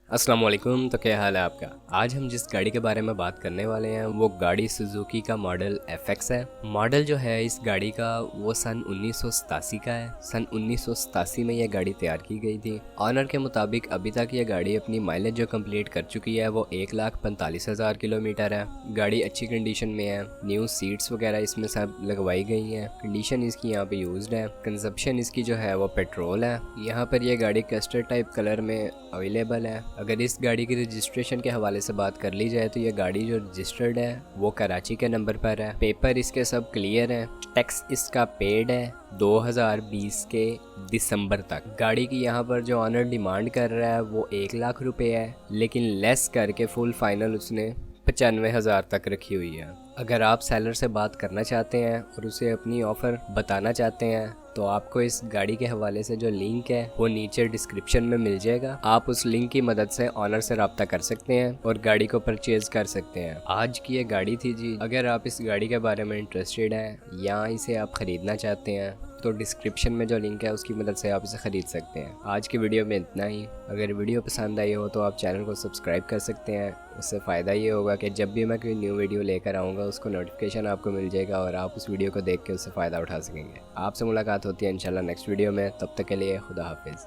अस्सलाम वालेकुम। तो क्या हाल है आपका। आज हम जिस गाड़ी के बारे में बात करने वाले हैं वो गाड़ी सुजुकी का मॉडल FX है। मॉडल जो है इस गाड़ी का वो सन 1987 का है। सन 1987 में यह गाड़ी तैयार की गई थी। ऑनर के मुताबिक अभी तक ये गाड़ी अपनी माइलेज जो कंप्लीट कर चुकी है वो 1,45,000 किलोमीटर है। गाड़ी अच्छी कंडीशन में है। न्यू सीट्स वगैरह इसमें सब लगवाई गई हैं। कंडीशन इसकी यहाँ पे यूज्ड है। कंजप्शन इसकी जो है वो पेट्रोल है। यहाँ पर यह गाड़ी कस्टर्ड टाइप कलर में अवेलेबल है। अगर इस गाड़ी की रजिस्ट्रेशन के हवाले से बात कर ली जाए तो ये गाड़ी जो रजिस्टर्ड है वो कराची के नंबर पर है। पेपर इसके सब क्लियर है। टैक्स इसका पेड है 2020 के दिसंबर तक। गाड़ी की यहाँ पर जो ऑनर डिमांड कर रहा है वो 1,00,000 रुपये है, लेकिन लेस करके फुल फाइनल उसने 95,000 तक रखी हुई है। अगर आप सेलर से बात करना चाहते हैं और उसे अपनी ऑफ़र बताना चाहते हैं तो आपको इस गाड़ी के हवाले से जो लिंक है वो नीचे डिस्क्रिप्शन में मिल जाएगा। आप उस लिंक की मदद से ऑनर से रब्ता कर सकते हैं और गाड़ी को परचेज कर सकते हैं। आज की ये गाड़ी थी जी। अगर आप इस गाड़ी के बारे में इंटरेस्टेड हैं या इसे आप ख़रीदना चाहते हैं तो डिस्क्रिप्शन में जो लिंक है उसकी मदद से आप इसे ख़रीद सकते हैं। आज की वीडियो में इतना ही। अगर वीडियो पसंद आई हो तो आप चैनल को सब्सक्राइब कर सकते हैं। उससे फ़ायदा ये होगा कि जब भी मैं कोई न्यू वीडियो लेकर आऊँगा उसको नोटिफिकेशन आपको मिल जाएगा और आप उस वीडियो को देख के उससे फ़ायदा उठा सकेंगे। आपसे मुलाकात होती है इंशाल्लाह नेक्स्ट वीडियो में। तब तक के लिए खुदा हाफिज़।